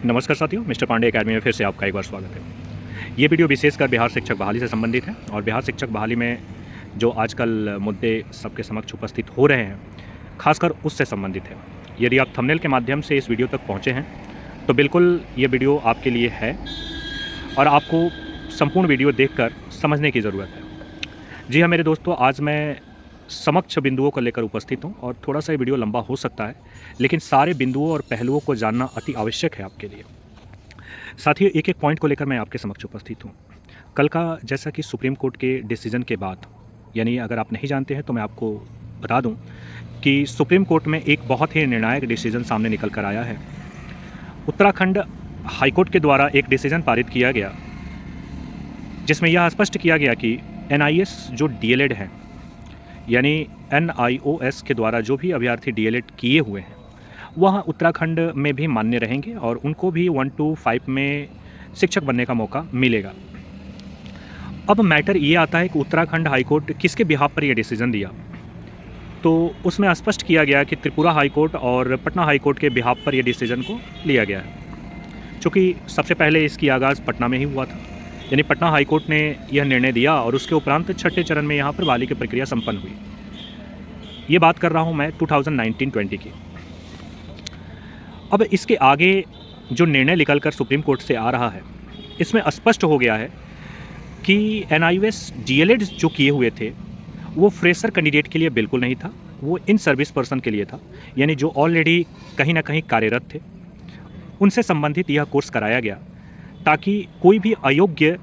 नमस्कार साथियों, mister Pandey academy में फिर से आपका एक बार स्वागत है। ये वीडियो विशेषकर बिहार शिक्षक बहाली से संबंधित है और बिहार शिक्षक बहाली में जो आजकल मुद्दे सबके समक्ष उपस्थित हो रहे हैं, खासकर उससे संबंधित है। यदि आप थंबनेल के माध्यम से इस वीडियो तक पहुँचे हैं तो बिल्कुल ये वीडियो आपके लिए है और आपको संपूर्ण वीडियो देखकर समझने की ज़रूरत है। जी हाँ मेरे दोस्तों, आज मैं समक्ष बिंदुओं को लेकर उपस्थित हूँ और थोड़ा सा ये वीडियो लंबा हो सकता है, लेकिन सारे बिंदुओं और पहलुओं को जानना अति आवश्यक है आपके लिए। साथियों, एक एक पॉइंट को लेकर मैं आपके समक्ष उपस्थित हूँ। कल का जैसा कि सुप्रीम कोर्ट के डिसीजन के बाद, यानी अगर आप नहीं जानते हैं तो मैं आपको बता दूँ कि सुप्रीम कोर्ट में एक बहुत ही निर्णायक डिसीजन सामने निकल कर आया है। उत्तराखंड हाईकोर्ट के द्वारा एक डिसीजन पारित किया गया जिसमें यह स्पष्ट किया गया कि NIS जो DLED है, यानी NIOS के द्वारा जो भी अभ्यर्थी DLED किए हुए हैं वह उत्तराखंड में भी मान्य रहेंगे और उनको भी 1 to 5 में शिक्षक बनने का मौका मिलेगा। अब मैटर ये आता है कि उत्तराखंड हाईकोर्ट किसके बिहाफ पर यह डिसीजन दिया, तो उसमें स्पष्ट किया गया कि त्रिपुरा हाईकोर्ट और पटना हाईकोर्ट के बिहाफ पर यह डिसीजन को लिया गया है। चूँकि सबसे पहले इसकी आगाज़ पटना में ही हुआ था, यानी पटना हाईकोर्ट ने यह निर्णय दिया और उसके उपरांत छठे चरण में यहाँ पर बहाली की प्रक्रिया संपन्न हुई। ये बात कर रहा हूँ मैं 2019-20 की। अब इसके आगे जो निर्णय निकलकर सुप्रीम कोर्ट से आ रहा है, इसमें स्पष्ट हो गया है कि NIOS DLED जो किए हुए थे वो फ्रेशर कैंडिडेट के लिए बिल्कुल नहीं था, वो इन सर्विस पर्सन के लिए था, यानी जो ऑलरेडी कहीं ना कहीं कार्यरत थे उनसे संबंधित यह कोर्स कराया गया ताकि कोई भी अयोग्य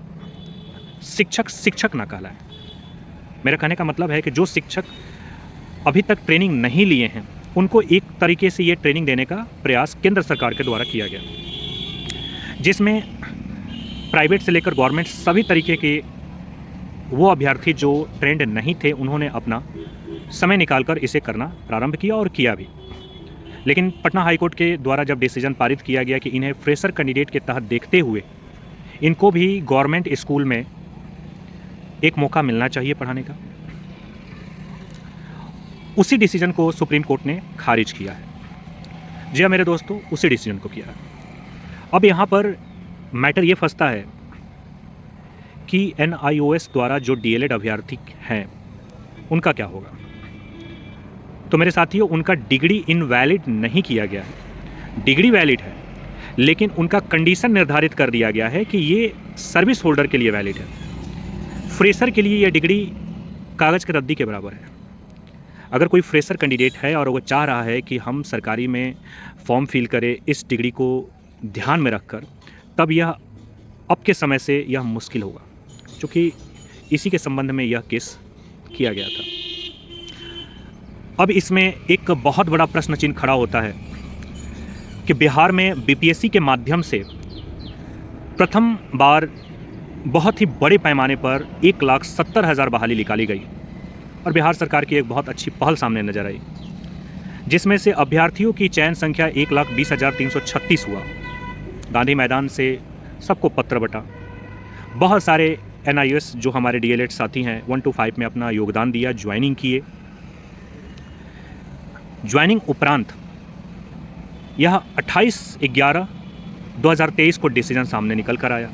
शिक्षक ना कहलाए। मेरा कहने का मतलब है कि जो शिक्षक अभी तक ट्रेनिंग नहीं लिए हैं उनको एक तरीके से ये ट्रेनिंग देने का प्रयास केंद्र सरकार के द्वारा किया गया, जिसमें प्राइवेट से लेकर गवर्नमेंट सभी तरीके के वो अभ्यर्थी जो ट्रेंड नहीं थे उन्होंने अपना समय निकालकर इसे करना प्रारंभ किया और किया भी। लेकिन पटना हाईकोर्ट के द्वारा जब डिसीजन पारित किया गया कि इन्हें फ्रेशर कैंडिडेट के तहत देखते हुए इनको भी गवर्नमेंट स्कूल में एक मौका मिलना चाहिए पढ़ाने का, उसी डिसीजन को सुप्रीम कोर्ट ने खारिज किया है। जी हाँ मेरे दोस्तों, उसी डिसीजन को किया है। अब यहाँ पर मैटर ये फंसता है कि NIOS द्वारा जो DLED अभ्यर्थी हैं उनका क्या होगा। तो मेरे साथियों, उनका डिग्री इनवैलिड नहीं किया गया है, डिग्री वैलिड है, लेकिन उनका कंडीशन निर्धारित कर दिया गया है कि ये सर्विस होल्डर के लिए वैलिड है। फ्रेशर के लिए यह डिग्री कागज़ की रद्दी के बराबर है। अगर कोई फ्रेशर कैंडिडेट है और वो चाह रहा है कि हम सरकारी में फॉर्म फिल करें इस डिग्री को ध्यान में रखकर, तब यह अब के समय से यह मुश्किल होगा, क्योंकि इसी के संबंध में यह केस किया गया था। अब इसमें एक बहुत बड़ा प्रश्न चिन्ह खड़ा होता है कि बिहार में BPSC के माध्यम से प्रथम बार बहुत ही बड़े पैमाने पर 1,70,000 बहाली निकाली गई और बिहार सरकार की एक बहुत अच्छी पहल सामने नजर आई, जिसमें से अभ्यर्थियों की चयन संख्या 1,20,336 हुआ। गांधी मैदान से सबको पत्र बटा, बहुत सारे NIOS जो हमारे DLED साथी हैं 1 to 5 में अपना योगदान दिया, ज्वाइनिंग किए। ज्वाइनिंग उपरांत यह 28/11/2023 को डिसीजन सामने निकल कर आया।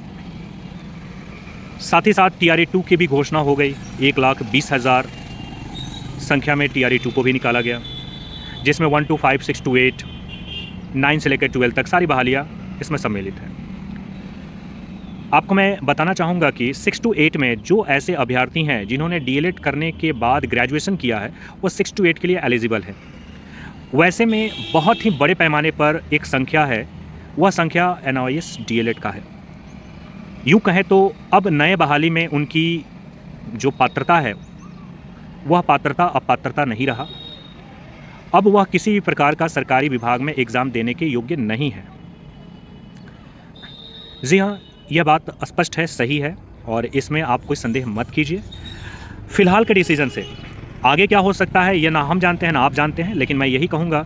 साथ ही साथ TRA 2 की भी घोषणा हो गई। 1,20,000 संख्या में TRA 2 को भी निकाला गया, जिसमें 1 to 5, 6 to 8, 9 से लेकर 12 तक सारी बहालियाँ इसमें सम्मिलित हैं। आपको मैं बताना चाहूँगा कि 6 to 8 में जो ऐसे अभ्यर्थी हैं जिन्होंने DLED करने के बाद ग्रेजुएशन किया है वो 6 to 8 के लिए एलिजिबल है। वैसे में बहुत ही बड़े पैमाने पर एक संख्या है, वह संख्या NIOS DLED का है। यूँ कहें तो अब नए बहाली में उनकी जो पात्रता है वह पात्रता अपात्रता नहीं रहा, अब वह किसी भी प्रकार का सरकारी विभाग में एग्ज़ाम देने के योग्य नहीं है। जी हाँ, यह बात स्पष्ट है, सही है और इसमें आप कोई संदेह मत कीजिए। फ़िलहाल के डिसीजन से आगे क्या हो सकता है ये ना हम जानते हैं ना आप जानते हैं, लेकिन मैं यही कहूँगा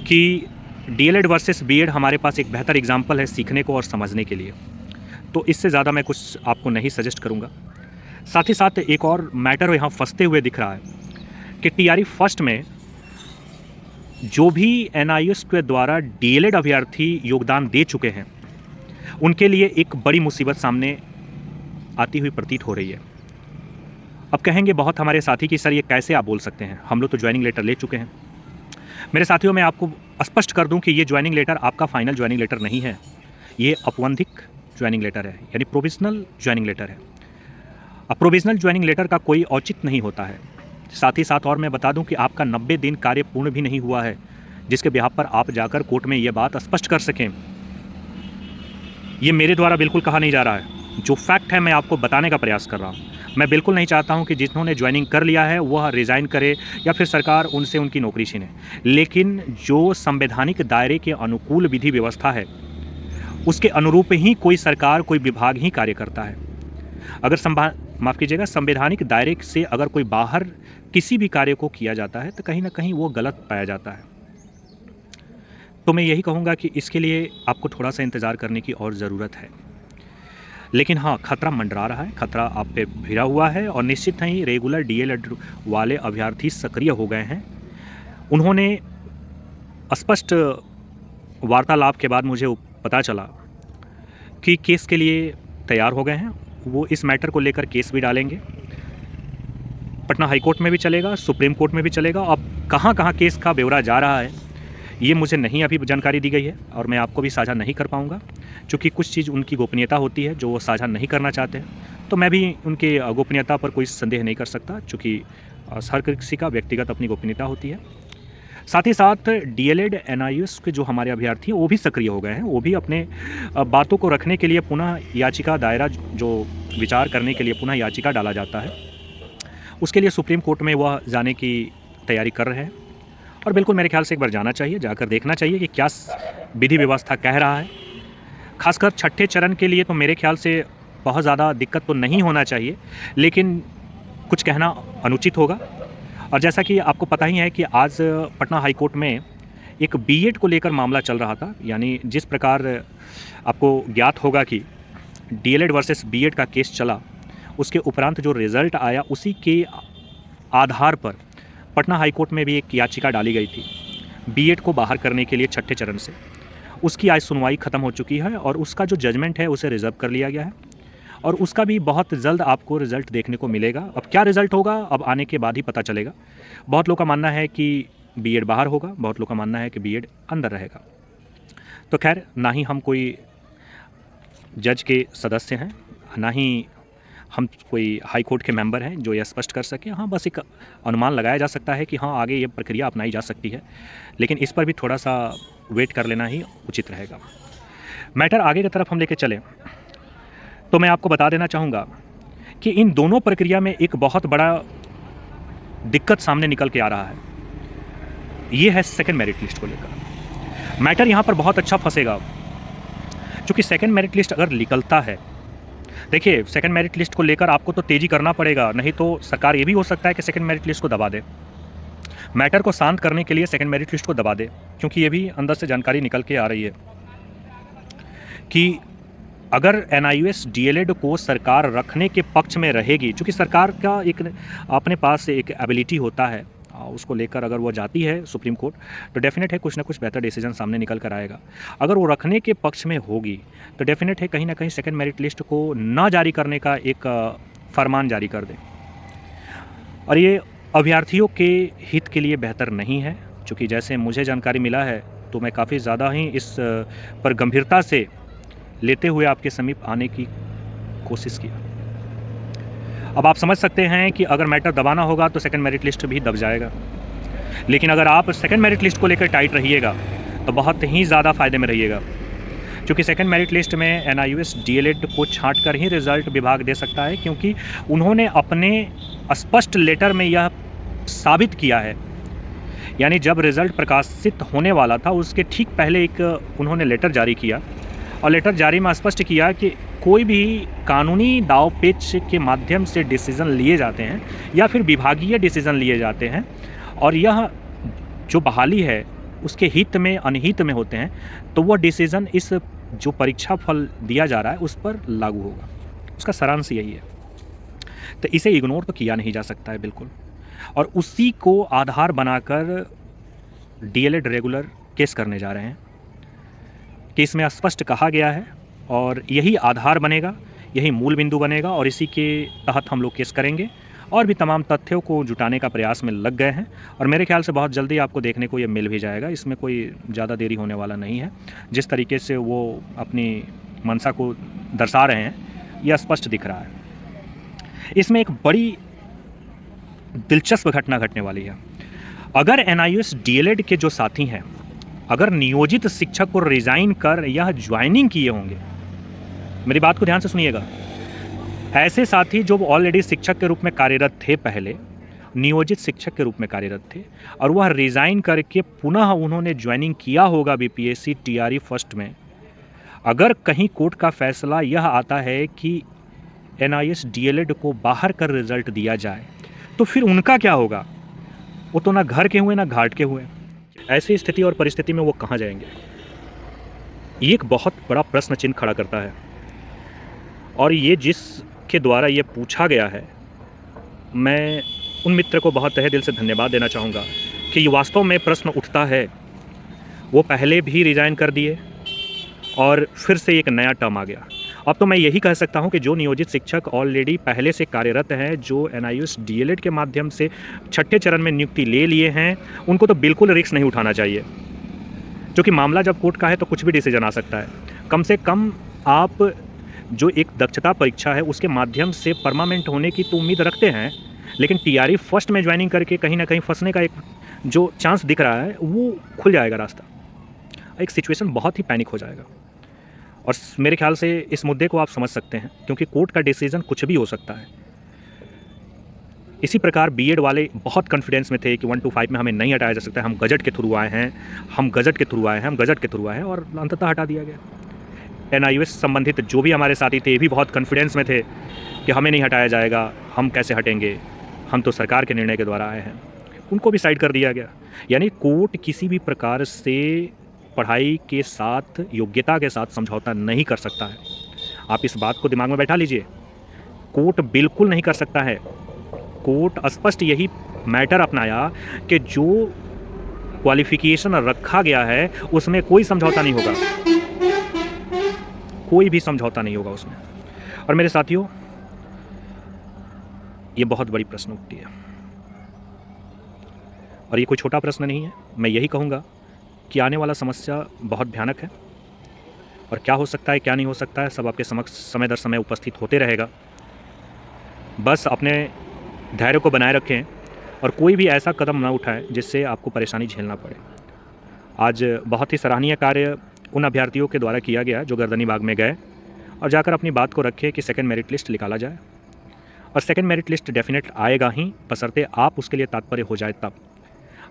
कि DLED वर्सेस BEd हमारे पास एक बेहतर एग्जाम्पल है सीखने को और समझने के लिए, तो इससे ज़्यादा मैं कुछ आपको नहीं सजेस्ट करूँगा। साथ ही साथ एक और मैटर यहाँ फंसते हुए दिख रहा है कि TRE फर्स्ट में जो भी एनआईएस के द्वारा डीएलएड अभ्यर्थी योगदान दे चुके हैं उनके लिए एक बड़ी मुसीबत सामने आती हुई प्रतीत हो रही है। अब कहेंगे बहुत हमारे साथी कि सर ये कैसे आप बोल सकते हैं, हम लोग तो ज्वाइनिंग लेटर ले चुके हैं। मेरे साथियों, मैं आपको स्पष्ट कर दूं कि ये ज्वाइनिंग लेटर आपका फाइनल ज्वाइनिंग लेटर नहीं है, ये औपबंधिक ज्वाइनिंग लेटर है, यानी प्रोविजनल ज्वाइनिंग लेटर है। अब प्रोविजनल ज्वाइनिंग लेटर का कोई औचित्य नहीं होता है। साथ ही साथ और मैं बता दूं कि आपका 90 दिन कार्य पूर्ण भी नहीं हुआ है जिसके बिहाफ पर आप जाकर कोर्ट में ये बात स्पष्ट कर सकें। ये मेरे द्वारा बिल्कुल कहा नहीं जा रहा है, जो फैक्ट है मैं आपको बताने का प्रयास कर रहा हूँ। मैं बिल्कुल नहीं चाहता हूं कि जिन्होंने ज्वाइनिंग कर लिया है वह रिज़ाइन करे या फिर सरकार उनसे उनकी नौकरी छीने, लेकिन जो संवैधानिक दायरे के अनुकूल विधि व्यवस्था है उसके अनुरूप ही कोई सरकार, कोई विभाग ही कार्य करता है। अगर संवैधानिक दायरे से अगर कोई बाहर किसी भी कार्य को किया जाता है तो कहीं ना कहीं वो गलत पाया जाता है। तो मैं यही कहूँगा कि इसके लिए आपको थोड़ा सा इंतज़ार करने की और ज़रूरत है। लेकिन हाँ, खतरा मंडरा रहा है, खतरा आप पे भिड़ा हुआ है और निश्चित ही रेगुलर डीएलएड वाले अभ्यर्थी सक्रिय हो गए हैं। उन्होंने स्पष्ट वार्तालाप के बाद मुझे पता चला कि केस के लिए तैयार हो गए हैं। वो इस मैटर को लेकर केस भी डालेंगे, पटना हाई कोर्ट में भी चलेगा, सुप्रीम कोर्ट में भी चलेगा। अब कहाँ कहाँ केस का ब्यौरा जा रहा है ये मुझे नहीं अभी जानकारी दी गई है और मैं आपको भी साझा नहीं कर पाऊँगा, क्योंकि कुछ चीज़ उनकी गोपनीयता होती है जो वो साझा नहीं करना चाहते हैं। तो मैं भी उनके गोपनीयता पर कोई संदेह नहीं कर सकता, क्योंकि हर किसी का व्यक्तिगत अपनी गोपनीयता होती है। साथ ही साथ डीएलएड एनआईएस के जो हमारे अभ्यर्थी हैं वो भी सक्रिय हो गए हैं। वो भी अपने बातों को रखने के लिए पुनः याचिका दायरा जो विचार करने के लिए पुनः याचिका डाला जाता है, उसके लिए सुप्रीम कोर्ट में वह जाने की तैयारी कर रहे हैं। और बिल्कुल मेरे ख्याल से एक बार जाना चाहिए, जाकर देखना चाहिए कि क्या विधि व्यवस्था कह रहा है। खासकर छठे चरण के लिए तो मेरे ख्याल से बहुत ज़्यादा दिक्कत तो नहीं होना चाहिए, लेकिन कुछ कहना अनुचित होगा। और जैसा कि आपको पता ही है कि आज पटना हाई कोर्ट में एक बीएड को लेकर मामला चल रहा था, यानी जिस प्रकार आपको ज्ञात होगा कि डीएलएड वर्सेस बीएड का केस चला, उसके उपरांत जो रिज़ल्ट आया उसी के आधार पर पटना हाई कोर्ट में भी एक याचिका डाली गई थी बीएड को बाहर करने के लिए छठे चरण से। उसकी आज सुनवाई ख़त्म हो चुकी है और उसका जो जजमेंट है उसे रिजर्व कर लिया गया है और उसका भी बहुत जल्द आपको रिज़ल्ट देखने को मिलेगा। अब क्या रिज़ल्ट होगा अब आने के बाद ही पता चलेगा। बहुत लोग का मानना है कि बीएड बाहर होगा, बहुत लोग का मानना है कि बीएड अंदर रहेगा। तो खैर, ना ही हम कोई जज के सदस्य हैं, ना ही हम कोई हाई कोर्ट के मेंबर हैं जो यह स्पष्ट कर सकें। हाँ, बस एक अनुमान लगाया जा सकता है कि हाँ आगे ये प्रक्रिया अपनाई जा सकती है, लेकिन इस पर भी थोड़ा सा वेट कर लेना ही उचित रहेगा। मैटर आगे की तरफ हम लेके चलें तो मैं आपको बता देना चाहूँगा कि इन दोनों प्रक्रिया में एक बहुत बड़ा दिक्कत सामने निकल के आ रहा है। ये है सेकंड मेरिट लिस्ट को लेकर। मैटर यहाँ पर बहुत अच्छा फंसेगा, क्योंकि सेकंड मेरिट लिस्ट अगर निकलता है, देखिए सेकंड मेरिट लिस्ट को लेकर आपको तो तेज़ी करना पड़ेगा, नहीं तो सरकार ये भी हो सकता है कि सेकंड मेरिट लिस्ट को दबा दे। मैटर को शांत करने के लिए सेकंड मेरिट लिस्ट को दबा दे, क्योंकि ये भी अंदर से जानकारी निकल के आ रही है कि अगर एनआईएस डीएलएड को सरकार रखने के पक्ष में रहेगी, क्योंकि सरकार का एक अपने पास एक एबिलिटी होता है, उसको लेकर अगर वो जाती है सुप्रीम कोर्ट तो डेफिनेट है कुछ ना कुछ बेहतर डिसीजन सामने निकल कर आएगा। अगर वो रखने के पक्ष में होगी तो डेफिनेट है कहीं ना कहीं सेकंड मेरिट लिस्ट को ना जारी करने का एक फरमान जारी कर दे, और ये अभ्यर्थियों के हित के लिए बेहतर नहीं है। क्योंकि जैसे मुझे जानकारी मिला है तो मैं काफ़ी ज़्यादा ही इस पर गंभीरता से लेते हुए आपके समीप आने की कोशिश किया। अब आप समझ सकते हैं कि अगर मैटर दबाना होगा तो सेकंड मेरिट लिस्ट भी दब जाएगा, लेकिन अगर आप सेकंड मेरिट लिस्ट को लेकर टाइट रहिएगा तो बहुत ही ज़्यादा फ़ायदे में रहिएगा, क्योंकि सेकंड मेरिट लिस्ट में एनआईएस डीएलएड को छांट कर ही रिज़ल्ट विभाग दे सकता है, क्योंकि उन्होंने अपने स्पष्ट लेटर में यह साबित किया है। यानी जब रिज़ल्ट प्रकाशित होने वाला था उसके ठीक पहले एक उन्होंने लेटर जारी किया, और लेटर जारी में स्पष्ट किया कि कोई भी कानूनी दाव पेच के माध्यम से डिसीज़न लिए जाते हैं या फिर विभागीय डिसीज़न लिए जाते हैं, और यह जो बहाली है उसके हित में अनहित में होते हैं, तो वह डिसीज़न इस जो परीक्षा फल दिया जा रहा है उस पर लागू होगा। उसका सारांश यही है। तो इसे इग्नोर तो किया नहीं जा सकता है बिल्कुल, और उसी को आधार बनाकर डीएलएड रेगुलर केस करने जा रहे हैं। केस में स्पष्ट कहा गया है और यही आधार बनेगा, यही मूल बिंदु बनेगा और इसी के तहत हम लोग केस करेंगे और भी तमाम तथ्यों को जुटाने का प्रयास में लग गए हैं और मेरे ख्याल से बहुत जल्दी आपको देखने को ये मिल भी जाएगा। इसमें कोई ज़्यादा देरी होने वाला नहीं है। जिस तरीके से वो अपनी मंशा को दर्शा रहे हैं यह स्पष्ट दिख रहा है। इसमें एक बड़ी दिलचस्प घटना घटने वाली है। अगर एनआईओएस डीएलएड के जो साथी हैं, अगर नियोजित शिक्षक को रिज़ाइन कर यह ज्वाइनिंग किए होंगे, मेरी बात को ध्यान से सुनिएगा, ऐसे साथी जो ऑलरेडी शिक्षक के रूप में कार्यरत थे, पहले नियोजित शिक्षक के रूप में कार्यरत थे और वह रिज़ाइन करके पुनः उन्होंने ज्वाइनिंग किया होगा बीपीएससी टीआरई फर्स्ट में, अगर कहीं कोर्ट का फैसला यह आता है कि एनआईओएस डीएलएड को बाहर कर रिजल्ट दिया जाए तो फिर उनका क्या होगा? वो तो ना घर के हुए ना घाट के हुए। ऐसी स्थिति और परिस्थिति में वो कहाँ जाएंगे? ये एक बहुत बड़ा प्रश्न चिन्ह खड़ा करता है और ये जिसके द्वारा ये पूछा गया है, मैं उन मित्र को बहुत तहे दिल से धन्यवाद देना चाहूँगा कि ये वास्तव में प्रश्न उठता है। वो पहले भी रिज़ाइन कर दिए और फिर से एक नया टर्म आ गया। अब तो मैं यही कह सकता हूं कि जो नियोजित शिक्षक ऑलरेडी पहले से कार्यरत हैं, जो एनआईओएस डीएलएड के माध्यम से छठे चरण में नियुक्ति ले लिए हैं, उनको तो बिल्कुल रिस्क नहीं उठाना चाहिए, क्योंकि मामला जब कोर्ट का है तो कुछ भी डिसीजन आ सकता है। कम से कम आप जो एक दक्षता परीक्षा है उसके माध्यम से परमानेंट होने की तो उम्मीद रखते हैं, लेकिन टीआरई फर्स्ट में ज्वाइनिंग करके कहीं ना कहीं फंसने का एक जो चांस दिख रहा है वो खुल जाएगा रास्ता। एक सिचुएशन बहुत ही पैनिक हो जाएगा और मेरे ख्याल से इस मुद्दे को आप समझ सकते हैं, क्योंकि कोर्ट का डिसीजन कुछ भी हो सकता है। इसी प्रकार बीएड वाले बहुत कॉन्फिडेंस में थे कि 125 में हमें नहीं हटाया जा सकता है, हम गजट के थ्रू आए हैं, हम गजट के थ्रू आए हैं और अंततः हटा दिया गया। एनआईओएस संबंधित जो भी हमारे साथी थे भी बहुत कॉन्फिडेंस में थे कि हमें नहीं हटाया जाएगा, हम कैसे हटेंगे, हम तो सरकार के निर्णय के द्वारा आए हैं। उनको भी साइड कर दिया गया। यानी कोर्ट किसी भी प्रकार से पढ़ाई के साथ, योग्यता के साथ समझौता नहीं कर सकता है। आप इस बात को दिमाग में बैठा लीजिए, कोर्ट बिल्कुल नहीं कर सकता है। कोर्ट स्पष्ट यही मैटर अपनाया कि जो क्वालिफिकेशन रखा गया है उसमें कोई समझौता नहीं होगा, कोई भी समझौता नहीं होगा उसमें। और मेरे साथियों, ये बहुत बड़ी प्रश्न उठती है और ये कोई छोटा प्रश्न नहीं है। मैं यही कहूँगा कि आने वाला समस्या बहुत भयानक है और क्या हो सकता है क्या नहीं हो सकता है सब आपके समक्ष समय दर समय उपस्थित होते रहेगा। बस अपने धैर्य को बनाए रखें और कोई भी ऐसा कदम ना उठाएं जिससे आपको परेशानी झेलना पड़े। आज बहुत ही सराहनीय कार्य उन अभ्यर्थियों के द्वारा किया गया जो गर्दनीबाग में गए और जाकर अपनी बात को रखें कि सेकंड मेरिट लिस्ट निकाला जाए। और सेकंड मेरिट लिस्ट डेफिनेट आएगा ही, बशर्ते आप उसके लिए तात्पर्य हो जाए तब।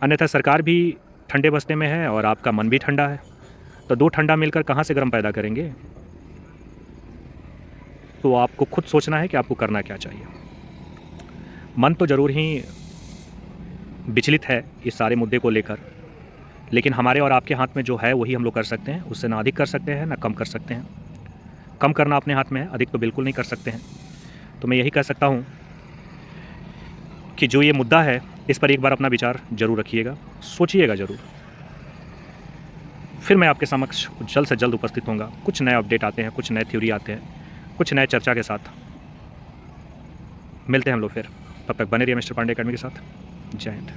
अन्यथा सरकार भी ठंडे बस्ते में है और आपका मन भी ठंडा है, तो दो ठंडा मिलकर कहाँ से गर्म पैदा करेंगे? तो आपको खुद सोचना है कि आपको करना क्या चाहिए। मन तो ज़रूर ही विचलित है इस सारे मुद्दे को लेकर, लेकिन हमारे और आपके हाथ में जो है वही हम लोग कर सकते हैं। उससे ना अधिक कर सकते हैं ना कम कर सकते हैं। कम करना अपने हाथ में है, अधिक तो बिल्कुल नहीं कर सकते हैं। तो मैं यही कह सकता हूँ कि जो ये मुद्दा है इस पर एक बार अपना विचार जरूर रखिएगा, सोचिएगा ज़रूर। फिर मैं आपके समक्ष जल्द से जल्द उपस्थित होऊंगा। कुछ नए अपडेट आते हैं, कुछ नए थ्योरी आते हैं, कुछ नए चर्चा के साथ मिलते हैं हम लोग फिर। तब तक बने रहिए मिस्टर पांडे अकेडमी के साथ। जय हिंद।